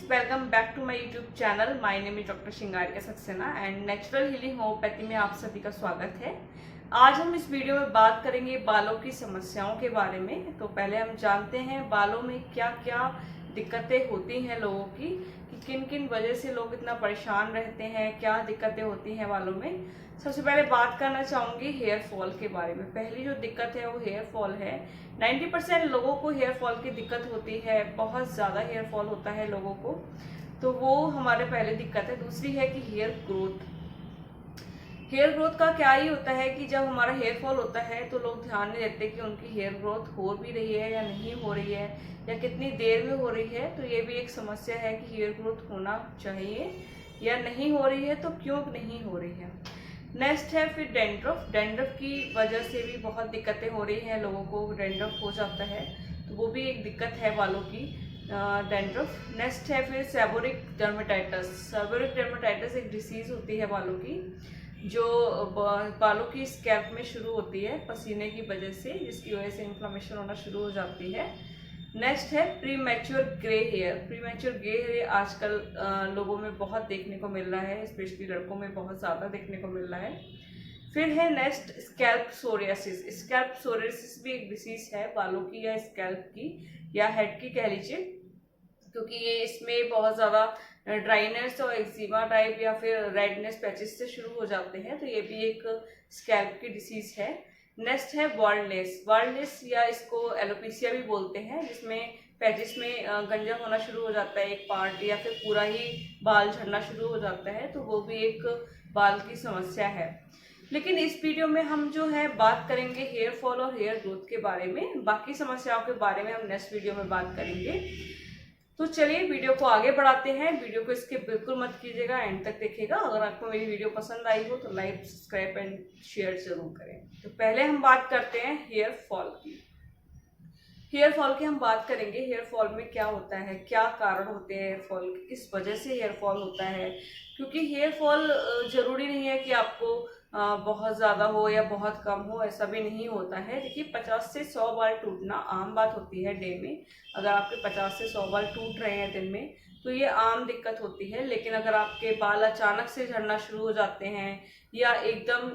Welcome back to my YouTube channel. My name is doctor Shringarika Saxena and natural healing homeopathy में आप सभी का स्वागत है। आज हम इस वीडियो में बात करेंगे बालों की समस्याओं के बारे में। तो पहले हम जानते हैं बालों में क्या क्या दिक्कतें होती हैं लोगों की, कि किन किन वजह से लोग इतना परेशान रहते हैं, क्या दिक्कतें होती हैं बालों में। सबसे पहले बात करना चाहूँगी हेयर फॉल के बारे में। पहली जो दिक्कत है वो हेयर फॉल है। 90% लोगों को हेयर फॉल की दिक्कत होती है, बहुत ज़्यादा हेयर फॉल होता है लोगों को, तो वो हमारे पहले दिक्कत है। दूसरी है कि हेयर ग्रोथ। हेयर ग्रोथ का क्या ही होता है कि जब हमारा हेयर फॉल होता है तो लोग ध्यान नहीं देते कि उनकी हेयर ग्रोथ हो भी रही है या नहीं हो रही है, या कितनी देर में हो रही है। तो ये भी एक समस्या है कि हेयर ग्रोथ होना चाहिए या नहीं हो रही है, तो क्यों नहीं हो रही है। नेक्स्ट है फिर डेंड्रफ। डेंड्रफ की वजह से भी बहुत दिक्कतें हो रही हैं लोगों को, डेंड्रफ हो जाता है, तो वो भी एक दिक्कत है बालों की, डेंड्रफ। नेक्स्ट है फिर सेबोरिक डर्मेटाइटिस। सेबोरिक डर्मेटाइटिस एक डिसीज होती है बालों की, जो बालों की स्कैल्प में शुरू होती है पसीने की वजह से, जिसकी वजह से इन्फ्लेमेशन होना शुरू हो जाती है। नेक्स्ट है premature grey hair. Premature grey hair आजकल लोगों में बहुत देखने को मिल रहा है, स्पेशली लड़कों में बहुत ज़्यादा देखने को मिल रहा है। फिर है next scalp psoriasis. Scalp psoriasis भी एक डिसीज है बालों की या स्कैल्प की या हेड की कह लीजिए, क्योंकि ये इसमें बहुत ज़्यादा ड्राइनेस और एक्जिमा टाइप या फिर रेडनेस पैचेस से शुरू हो जाते हैं, तो ये भी एक स्कैल्प की डिसीज है। नेक्स्ट है बाल्डनेस। बाल्डनेस या इसको एलोपेशिया भी बोलते हैं, जिसमें पैचेस में गंजा होना शुरू हो जाता है एक पार्ट, या फिर पूरा ही बाल झड़ना शुरू हो जाता है, तो वो भी एक बाल की समस्या है। लेकिन इस वीडियो में हम जो है बात करेंगे हेयर फॉल और हेयर ग्रोथ के बारे में। बाकी समस्याओं के बारे में हम नेक्स्ट वीडियो में बात करेंगे। तो चलिए वीडियो को आगे बढ़ाते हैं। वीडियो को स्किप बिल्कुल मत कीजिएगा, एंड तक देखिएगा। अगर आपको मेरी वीडियो पसंद आई हो तो लाइक, सब्सक्राइब एंड शेयर जरूर करें। तो पहले हम बात करते हैं हेयर फॉल की। हेयर फॉल की हम बात करेंगे। हेयर फॉल में क्या होता है, क्या कारण होते हैं हेयर फॉल के, किस वजह से हेयर फॉल होता है। क्योंकि हेयर फॉल जरूरी नहीं है कि आपको बहुत ज़्यादा हो या बहुत कम हो, ऐसा भी नहीं होता है। देखिए 50 से 100 बाल टूटना आम बात होती है डे में। अगर आपके 50 से 100 बाल टूट रहे हैं दिन में तो ये आम दिक्कत होती है। लेकिन अगर आपके बाल अचानक से झड़ना शुरू हो जाते हैं, या एकदम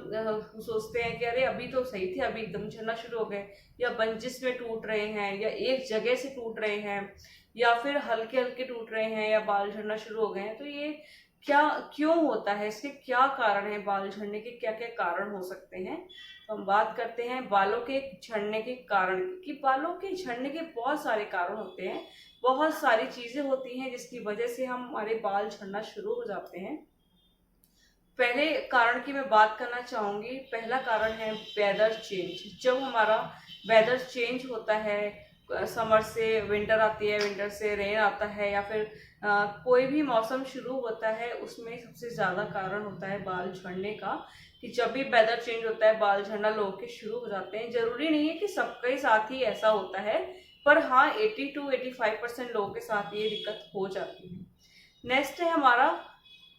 सोचते हैं कि अरे अभी तो सही थे, अभी एकदम झड़ना शुरू हो गए, या बंजिस में टूट रहे हैं, या एक जगह से टूट रहे हैं, या फिर हल्के हल्के टूट रहे हैं, या बाल झड़ना शुरू हो गए हैं, तो ये क्या क्यों होता है, इसके क्या कारण है, बाल झड़ने के क्या क्या कारण हो सकते हैं। तो हम बात करते हैं बालों के झड़ने के कारण कि बालों के झड़ने के बहुत सारे कारण होते हैं, बहुत सारी चीजें होती हैं जिसकी वजह से हमारे बाल झड़ना शुरू हो जाते हैं। पहले कारण की मैं बात करना चाहूंगी। पहला कारण है वेदर चेंज। जब हमारा वेदर चेंज होता है, समर से विंटर आती है, विंटर से रेन आता है, या फिर कोई भी मौसम शुरू होता है, उसमें सबसे ज़्यादा कारण होता है बाल झड़ने का। कि जब भी वेदर चेंज होता है बाल झड़ना लोगों के शुरू हो जाते हैं। जरूरी नहीं है कि सबके साथ ही ऐसा होता है, पर हाँ 80 to 85% लोगों के साथ ये दिक्कत हो जाती है। नेक्स्ट है हमारा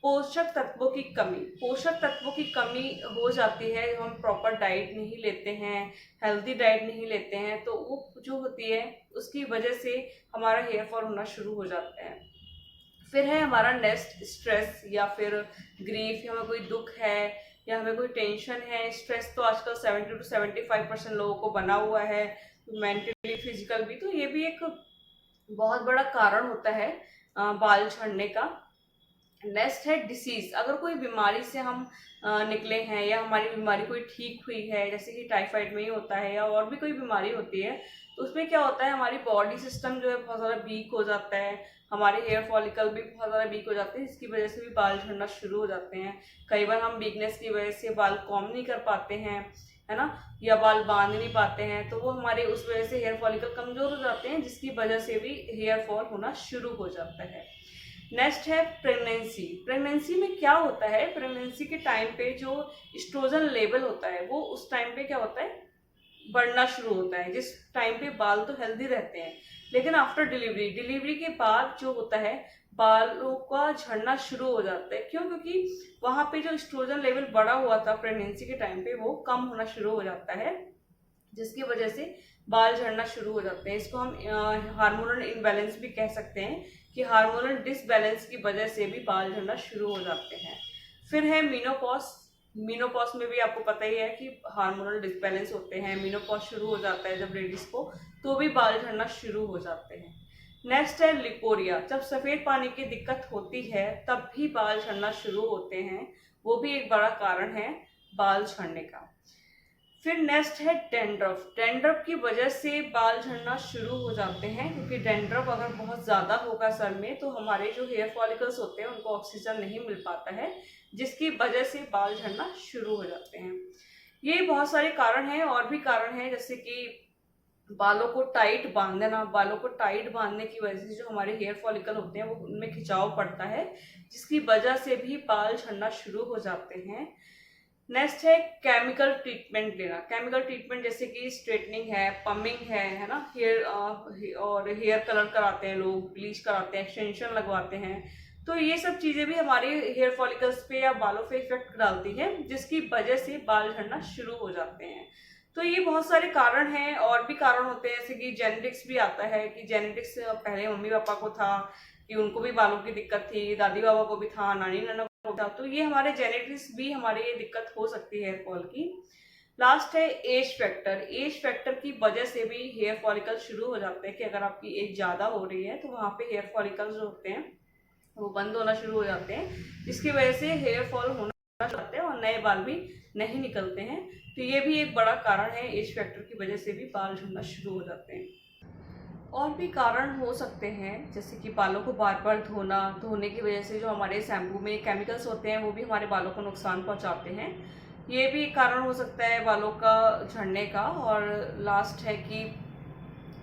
पोषक तत्वों की कमी। पोषक तत्वों की कमी हो जाती है, हम प्रॉपर डाइट नहीं लेते हैं, हेल्दी डाइट नहीं लेते हैं, तो वो जो होती है उसकी वजह से हमारा हेयर फॉल होना शुरू हो जाता है। फिर है हमारा नेक्स्ट स्ट्रेस या फिर ग्रीफ, हमें कोई दुख है या हमें कोई टेंशन है। स्ट्रेस तो आजकल 70 to 75% लोगों को बना हुआ है, मेंटली फिजिकल भी, तो ये भी एक बहुत बड़ा कारण होता है बाल झड़ने का। नेक्स्ट है डिसीज। अगर कोई बीमारी से हम निकले हैं, या हमारी बीमारी कोई ठीक हुई है, जैसे कि टाइफाइड में ही होता है या और भी कोई बीमारी होती है, तो उसमें क्या होता है हमारी बॉडी सिस्टम जो है बहुत ज़्यादा वीक हो जाता है, हमारे हेयर फॉलिकल भी बहुत ज़्यादा वीक हो जाते हैं, जिसकी वजह से भी बाल झड़ना शुरू हो जाते हैं। कई बार हम वीकनेस की वजह से बाल कॉम नहीं कर पाते हैं, है ना, या बाल बांध नहीं पाते हैं, तो वो हमारे उस वजह से हेयर फॉलिकल कमजोर हो जाते हैं, जिसकी वजह से भी हेयर फॉल होना शुरू हो जाता है। नेक्स्ट है प्रेगनेंसी। प्रेगनेंसी में क्या होता है, प्रेगनेंसी के टाइम पे जो एस्ट्रोजन लेवल होता है वो उस टाइम पे क्या होता है, बढ़ना शुरू होता है, जिस टाइम पे बाल तो हेल्दी रहते हैं, लेकिन आफ्टर डिलीवरी, डिलीवरी के बाद जो होता है बालों का झड़ना शुरू हो जाता है। क्यों? क्योंकि वहां पे जो एस्ट्रोजन लेवल बढ़ा हुआ था प्रेगनेंसी के टाइम पे वो कम होना शुरू हो जाता है। जिसकी वजह से बाल झड़ना शुरू हो जाते हैं। इसको हम हार्मोनल इम्बैलेंस भी कह सकते हैं कि हार्मोनल डिसबैलेंस की वजह से भी बाल झड़ना शुरू हो जाते हैं। फिर है मीनोपॉज। मीनोपॉज में भी आपको पता ही है कि हार्मोनल डिसबैलेंस होते हैं। मीनोपॉज शुरू हो जाता है जब लेडीज को, तो भी बाल झड़ना शुरू हो जाते हैं। नेक्स्ट है लिकोरिया। जब सफ़ेद पानी की दिक्कत होती है तब भी बाल झड़ना शुरू होते हैं, वो भी एक बड़ा कारण है बाल झड़ने का। फिर नेक्स्ट है डेंड्रफ। डेंड्रफ की वजह से बाल झड़ना शुरू हो जाते हैं, क्योंकि डेंड्रफ अगर बहुत ज़्यादा होगा सर में तो हमारे जो हेयर फॉलिकल्स होते हैं उनको ऑक्सीजन नहीं मिल पाता है, जिसकी वजह से बाल झड़ना शुरू हो जाते हैं। ये बहुत सारे कारण हैं, और भी कारण हैं जैसे कि बालों को टाइट बांध देना। बालों को टाइट बांधने की वजह से जो हमारे हेयर फॉलिकल होते हैं वो उनमें खिंचाव पड़ता है, जिसकी वजह से भी बाल झड़ना शुरू हो जाते हैं। नेक्स्ट है केमिकल ट्रीटमेंट लेना। केमिकल ट्रीटमेंट जैसे कि स्ट्रेटनिंग है, पमिंग है ना, हेयर और हेयर कलर कराते हैं लोग, ब्लीच कराते हैं, एक्सटेंशन लगवाते हैं। तो ये सब चीज़ें भी हमारे हेयर फॉलिकल्स पे या बालों पे इफेक्ट डालती है, जिसकी वजह से बाल झड़ना शुरू हो जाते हैं। तो ये बहुत सारे कारण हैं, और भी कारण होते हैं जैसे कि जेनेटिक्स भी आता है कि जेनेटिक्स पहले मम्मी पापा को था कि उनको भी बालों की दिक्कत थी, दादी बाबा को भी था, नानी नाना को था, तो ये हमारे जेनेटिक्स भी हमारे ये दिक्कत हो सकती है हेयर फॉल की। लास्ट है एज फैक्टर। एज फैक्टर की वजह से भी हेयर फॉलिकल शुरू हो जाते हैं कि अगर आपकी एज ज़्यादा हो रही है तो वहाँ पे हेयर फॉलिकल्स जो होते हैं वो बंद होना शुरू हो जाते हैं, जिसकी वजह से हेयर फॉल होना शुरू होते हैं और नए बाल भी नहीं निकलते हैं। तो ये भी एक बड़ा कारण है, एज फैक्टर की वजह से भी बाल झड़ना शुरू हो जाते हैं। और भी कारण हो सकते हैं जैसे कि बालों को बार बार धोने की वजह से जो हमारे शैम्पू में केमिकल्स होते हैं वो भी हमारे बालों को नुकसान पहुंचाते हैं। ये भी एक कारण हो सकता है बालों का झड़ने का। और लास्ट है कि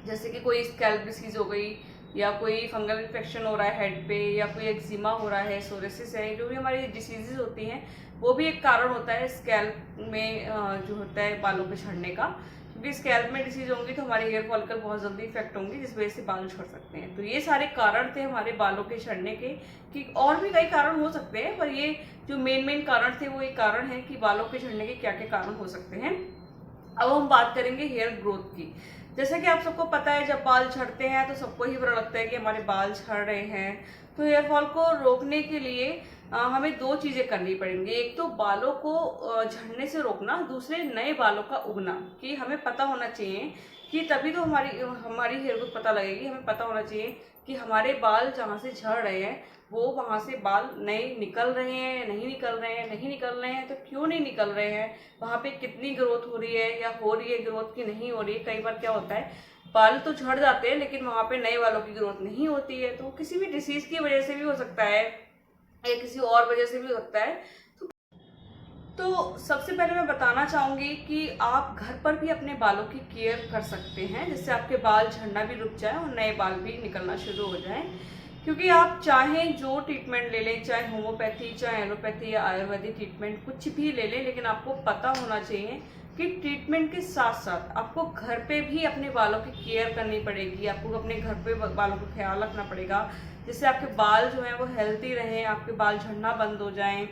जैसे कि कोई स्कैल्प डिसीज हो गई, या कोई फंगल इन्फेक्शन हो रहा है हेड पे, या कोई एक्जिमा हो रहा है, सोरेसिस है, जो भी हमारी डिसीजेज होती हैं वो भी एक कारण होता है स्कैल्प में जो होता है बालों के झड़ने का। क्योंकि स्कैल्प में डिसीज होंगी तो हमारे हेयर फॉलिकल बहुत जल्दी इफेक्ट होंगी, जिस वजह से बाल झड़ सकते हैं। तो ये सारे कारण थे हमारे बालों के झड़ने के। कि और भी कई कारण हो सकते हैं, पर ये जो मेन कारण थे वो एक कारण है कि बालों के झड़ने के क्या क्या कारण हो सकते हैं। अब हम बात करेंगे हेयर ग्रोथ की। जैसा कि आप सबको पता है जब बाल झड़ते हैं तो सबको ही बुरा लगता है कि हमारे बाल झड़ रहे हैं। तो हेयर फॉल को रोकने के लिए हमें दो चीज़ें करनी पड़ेंगी। एक तो बालों को झड़ने से रोकना, दूसरे नए बालों का उगना। कि हमें पता होना चाहिए कि तभी तो हमारी हेयर ग्रोथ पता लगेगी। हमें पता होना चाहिए कि हमारे बाल जहाँ से झड़ रहे हैं वो वहाँ से बाल नए निकल रहे हैं, नहीं निकल रहे हैं, नहीं निकल रहे हैं तो क्यों नहीं निकल रहे हैं, वहाँ पे कितनी ग्रोथ हो रही है या हो रही है ग्रोथ की नहीं हो रही है। कई बार क्या होता है बाल तो झड़ जाते हैं लेकिन वहाँ पे नए बालों की ग्रोथ नहीं होती है, तो किसी भी डिसीज की वजह से भी हो सकता है या किसी और वजह से भी हो सकता है। तो सबसे पहले मैं बताना चाहूँगी कि आप घर पर भी अपने बालों की केयर कर सकते हैं, जिससे आपके बाल झड़ना भी रुक जाए और नए बाल भी निकलना शुरू हो जाएं। क्योंकि आप चाहें जो ट्रीटमेंट ले लें, चाहे होम्योपैथी, चाहे एलोपैथी या आयुर्वेदिक ट्रीटमेंट, कुछ भी ले लें, लेकिन आपको पता होना चाहिए कि ट्रीटमेंट के साथ साथ आपको घर पे भी अपने बालों की केयर करनी पड़ेगी। आपको अपने घर पे बालों का ख्याल रखना पड़ेगा, जिससे आपके बाल जो हैं वो हेल्दी रहें, आपके बाल झड़ना बंद हो जाएं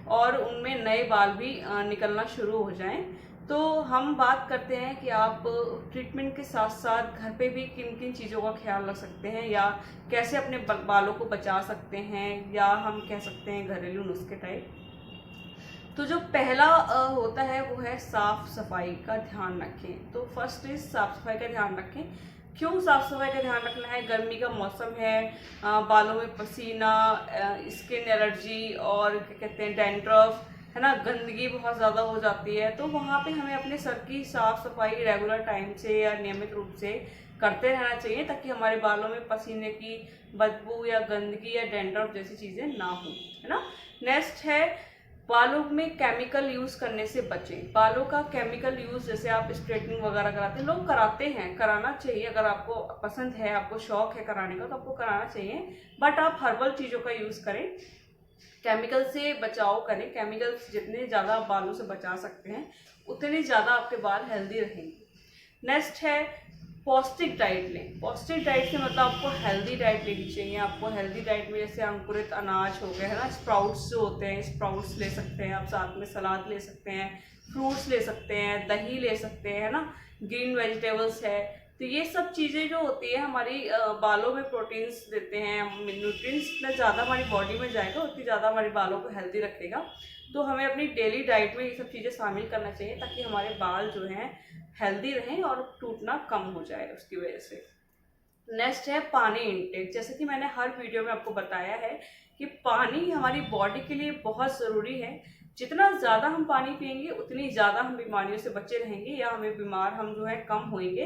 और उनमें नए बाल भी निकलना शुरू हो जाएं। तो हम बात करते हैं कि आप ट्रीटमेंट के साथ साथ घर पे भी किन किन चीज़ों का ख्याल रख सकते हैं या कैसे अपने बालों को बचा सकते हैं, या हम कह सकते हैं घरेलू नुस्खे टाइप। तो जो पहला होता है वो है साफ सफाई का ध्यान रखें। तो फर्स्ट इज साफ सफाई का ध्यान रखें। क्यों साफ सफाई का ध्यान रखना है? गर्मी का मौसम है, बालों में पसीना, स्किन एलर्जी और क्या कहते हैं डैंड्रफ है ना, गंदगी बहुत ज़्यादा हो जाती है। तो वहाँ पे हमें अपने सर की साफ सफाई रेगुलर टाइम से या नियमित रूप से करते रहना चाहिए, ताकि हमारे बालों में पसीने की बदबू या गंदगी या डैंड्रफ जैसी चीज़ें ना हो, है ना। नेक्स्ट है बालों में केमिकल यूज़ करने से बचें। बालों का केमिकल यूज़, जैसे आप स्ट्रेटनिंग वगैरह कराते हैं, लोग कराते हैं, कराना चाहिए। अगर आपको पसंद है, आपको शौक है कराने का, तो आपको कराना चाहिए। बट आप हर्बल चीज़ों का यूज़ करें, केमिकल से बचाव करें। केमिकल जितने ज़्यादा आप बालों से बचा सकते हैं उतने ज़्यादा आपके बाल हेल्दी रहेंगे। नेक्स्ट है पौष्टिक डाइट लें। पौष्टिक डाइट से मतलब आपको हेल्दी डाइट लेनी चाहिए। आपको हेल्दी डाइट में जैसे अंकुरित अनाज हो गए, है ना, स्प्राउट्स जो होते हैं, स्प्राउट्स ले सकते हैं आप, साथ में सलाद ले सकते हैं, फ्रूट्स ले सकते हैं, दही ले सकते हैं, है ना। ग्रीन वेजिटेबल्स है। तो ये सब चीज़ें जो होती है हमारी बालों में प्रोटीन्स देते हैं, न्यूट्रिएंट्स जितना ज़्यादा हमारी बॉडी में जाएगा उतनी ज़्यादा हमारे बालों को हेल्दी रखेगा। तो हमें अपनी डेली डाइट में ये सब चीज़ें शामिल करना चाहिए ताकि हमारे बाल जो हैं हेल्दी रहें और टूटना कम हो जाए उसकी वजह से। नेक्स्ट है पानी इनटेक। जैसे कि मैंने हर वीडियो में आपको बताया है कि पानी हमारी बॉडी के लिए बहुत ज़रूरी है। जितना ज़्यादा हम पानी पिएंगे उतनी ज़्यादा हम बीमारियों से बचे रहेंगे या हमें बीमार हम जो है कम होंगे।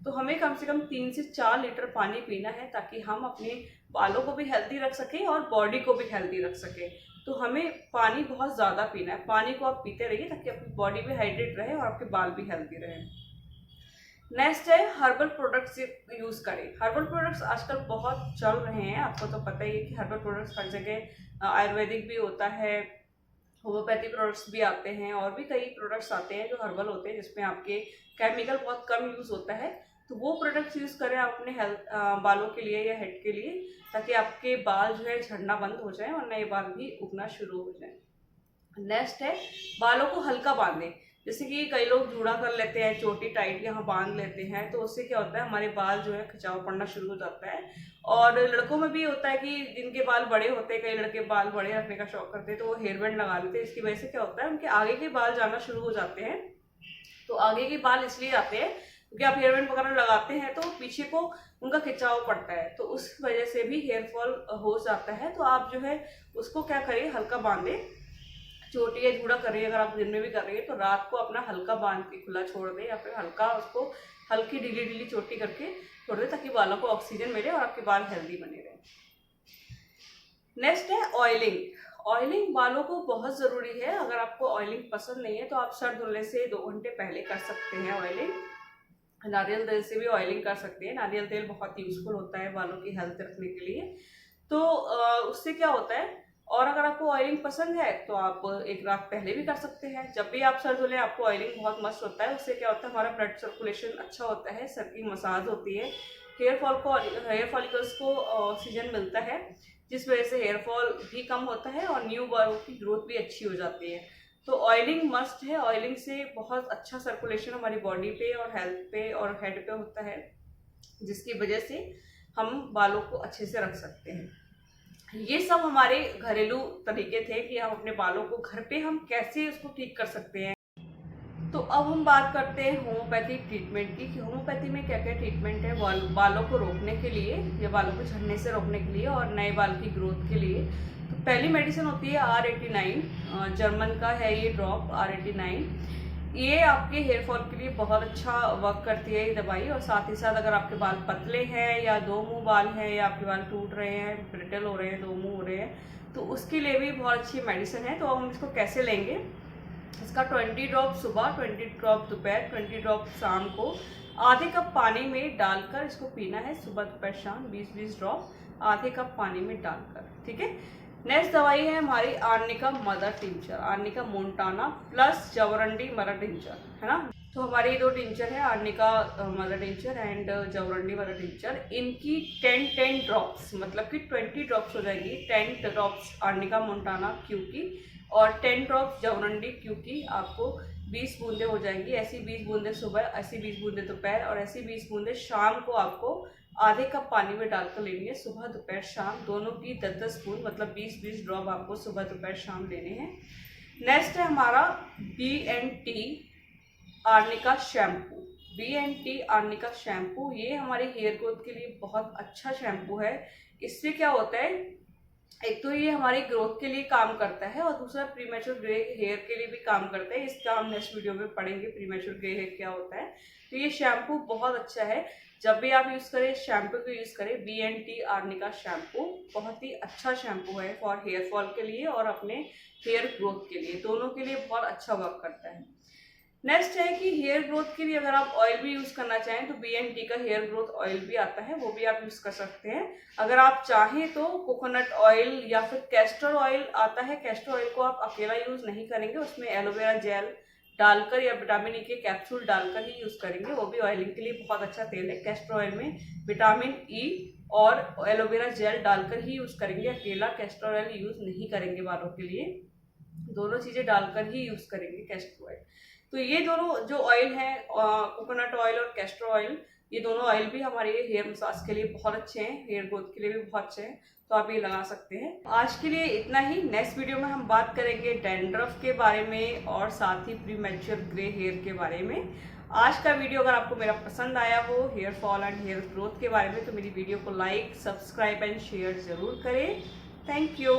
तो हमें कम से कम 3 से 4 लीटर पानी पीना है ताकि हम अपने बालों को भी हेल्दी रख सकें और बॉडी को भी हेल्दी रख सकें। तो हमें पानी बहुत ज़्यादा पीना है। पानी को आप पीते रहिए ताकि आपकी बॉडी भी हाइड्रेट रहे और आपके बाल भी हेल्दी रहें। नेक्स्ट है हर्बल प्रोडक्ट्स यूज़ करें। हर्बल प्रोडक्ट्स आजकल बहुत चल रहे हैं, आपको तो पता ही है कि हर्बल प्रोडक्ट्स हर जगह आयुर्वेदिक भी होता है, होम्योपैथी प्रोडक्ट्स भी आते हैं और भी कई प्रोडक्ट्स आते हैं जो हर्बल होते हैं जिसमें आपके केमिकल बहुत कम यूज़ होता है। तो वो प्रोडक्ट्स यूज़ करें आप अपने हेल्थ बालों के लिए या हेड के लिए ताकि आपके बाल जो है झड़ना बंद हो जाए और नए बाल भी उगना शुरू हो जाए। नेक्स्ट है बालों को हल्का बांधें। जैसे कि कई लोग जूड़ा कर लेते हैं, चोटी टाइट यहाँ बांध लेते हैं, तो उससे क्या होता है हमारे बाल जो है खिंचाव पड़ना शुरू हो जाता है। और लड़कों में भी होता है कि जिनके बाल बड़े होते हैं, कई लड़के बाल बड़े रखने का शौक करते हैं तो वो हेयर बैंड लगा लेते हैं। इसकी वजह से क्या होता है उनके आगे के बाल जाना शुरू हो जाते हैं। तो आगे के बाल इसलिए आते हैं क्योंकि आप हेयर बैंड वगैरह लगाते हैं तो पीछे को उनका खिंचाव पड़ता है, तो उस वजह से भी हेयर फॉल हो जाता है। तो आप जो है उसको क्या करिए, हल्का बांधे। चोटी या जूड़ा कर रही है अगर आप दिन में भी कर रही है तो रात को अपना हल्का बांध के खुला छोड़ दें या फिर हल्का उसको हल्की ढीली ढीली चोटी करके छोड़ दें ताकि बालों को ऑक्सीजन मिले और आपके बाल हेल्दी बने रहें। नेक्स्ट है ऑयलिंग। ऑयलिंग बालों को बहुत ज़रूरी है। अगर आपको ऑयलिंग पसंद नहीं है तो आप सर धुलने से 2 घंटे पहले कर सकते हैं ऑयलिंग। नारियल तेल से भी ऑयलिंग कर सकते हैं। नारियल तेल बहुत यूजफुल होता है बालों की हेल्थ रखने के लिए। तो उससे क्या होता है, और अगर आपको ऑयलिंग पसंद है तो आप एक रात पहले भी कर सकते हैं। जब भी आप सर धुलें आपको ऑयलिंग बहुत मस्त होता है। उससे क्या होता है हमारा ब्लड सर्कुलेशन अच्छा होता है, सर की मसाज होती है, हेयर फॉलिकल्स को ऑक्सीजन मिलता है जिस वजह से हेयर फॉल भी कम होता है और न्यू बालों की ग्रोथ भी अच्छी हो जाती है। तो ऑयलिंग मस्ट है। ऑयलिंग से बहुत अच्छा सर्कुलेशन हमारी बॉडी पे और हेल्थ पे और हेड पे होता है जिसकी वजह से हम बालों को अच्छे से रख सकते हैं। ये सब हमारे घरेलू तरीके थे कि हम अपने बालों को घर पे हम कैसे उसको ठीक कर सकते हैं। तो अब हम बात करते हैं होम्योपैथी ट्रीटमेंट की कि होम्योपैथी में क्या क्या ट्रीटमेंट है बालों को रोकने के लिए या बालों को झड़ने से रोकने के लिए और नए बाल की ग्रोथ के लिए। तो पहली मेडिसिन होती है R89, जर्मन का है ये ड्रॉप R89। ये आपके हेयर फॉल के लिए बहुत अच्छा वर्क करती है ये दवाई। और साथ ही साथ अगर आपके बाल पतले हैं या 2 मुंह बाल हैं या आपके बाल टूट रहे हैं, ब्रिटल हो रहे हैं, 2 मुंह हो रहे हैं, तो उसके लिए भी बहुत अच्छी मेडिसिन है। तो हम इसको कैसे लेंगे, इसका 20 ड्रॉप सुबह, 20 ड्रॉप दोपहर, 20 ड्रॉप शाम को आधे कप पानी में डालकर इसको पीना है। सुबह दोपहर शाम 20-20 ड्रॉप आधे कप पानी में डालकर, ठीक है। नेक्स्ट दवाई है हमारी arnica mother tincture, arnica montana plus jaborandi mother tincture, है ना। तो हमारे 2 टिंचर है, arnica mother tincture and jaborandi mother tincture. इनकी 10 ड्रॉप्स मतलब कि 20 ड्रॉप्स हो जाएगी। 10 ड्रॉप्स आर्निका मोन्टाना क्यू की और 10 ड्रॉप्स जवरंडी क्यू की आपको 20 बूंदे हो जाएंगी। ऐसी 20 बूंदे सुबह, ऐसी 20 बूंदे दोपहर और ऐसी 20 बूंदे शाम को आपको आधे कप पानी में डालकर लेनी है। सुबह दोपहर शाम दोनों की 10-10 बूंद मतलब 20-20 ड्रॉप आपको सुबह दोपहर शाम लेने हैं। नेक्स्ट है हमारा BNT arnica shampoo. BNT arnica shampoo ये हमारे हेयर ग्रोथ के लिए बहुत अच्छा शैम्पू है। इससे क्या होता है, एक तो ये हमारी ग्रोथ के लिए काम करता है और दूसरा प्रीमेच्योर ग्रे हेयर के लिए भी काम करता है। इसका हम नेक्स्ट वीडियो में पढ़ेंगे प्रीमेच्योर ग्रे हेयर क्या होता है। तो ये शैम्पू बहुत अच्छा है। जब भी आप यूज़ करें शैम्पू को यूज़ करें। BNT आर्निका शैम्पू बहुत ही अच्छा शैम्पू है फॉर हेयर फॉल के लिए और अपने हेयर ग्रोथ के लिए, दोनों के लिए बहुत अच्छा वर्क करता है। नेक्स्ट है कि हेयर ग्रोथ के लिए अगर आप ऑयल भी यूज़ करना चाहें तो BNT का हेयर ग्रोथ ऑयल भी आता है, वो भी आप यूज़ कर सकते हैं। अगर आप चाहें तो कोकोनट ऑयल या फिर कैस्टर ऑयल आता है। कैस्टर ऑयल को आप अकेला यूज़ नहीं करेंगे, उसमें एलोवेरा जेल डालकर या विटामिन E के कैप्सूल डालकर ही यूज़ करेंगे। वो भी ऑयलिंग के लिए बहुत अच्छा तेल है। कैस्टर ऑयल में विटामिन E और एलोवेरा जेल डालकर ही यूज़ करेंगे, अकेला कैस्टर ऑयल यूज़ नहीं करेंगे बालों के लिए। दोनों चीज़ें डालकर ही यूज़ करेंगे कैस्टर ऑयल। तो ये दोनों जो ऑयल है, कोकोनट ऑयल और कैस्टर ऑयल, ये दोनों ऑयल भी हमारे हेयर मसाज के लिए बहुत अच्छे हैं, हेयर ग्रोथ के लिए भी बहुत अच्छे हैं, तो आप ये लगा सकते हैं। आज के लिए इतना ही। नेक्स्ट वीडियो में हम बात करेंगे डैंड्रफ के बारे में और साथ ही प्रीमैच्योर ग्रे हेयर के बारे में। आज का वीडियो अगर आपको मेरा पसंद आया हो hair fall and hair growth के बारे में, तो मेरी वीडियो को लाइक, सब्सक्राइब एंड शेयर जरूर करें। Thank you.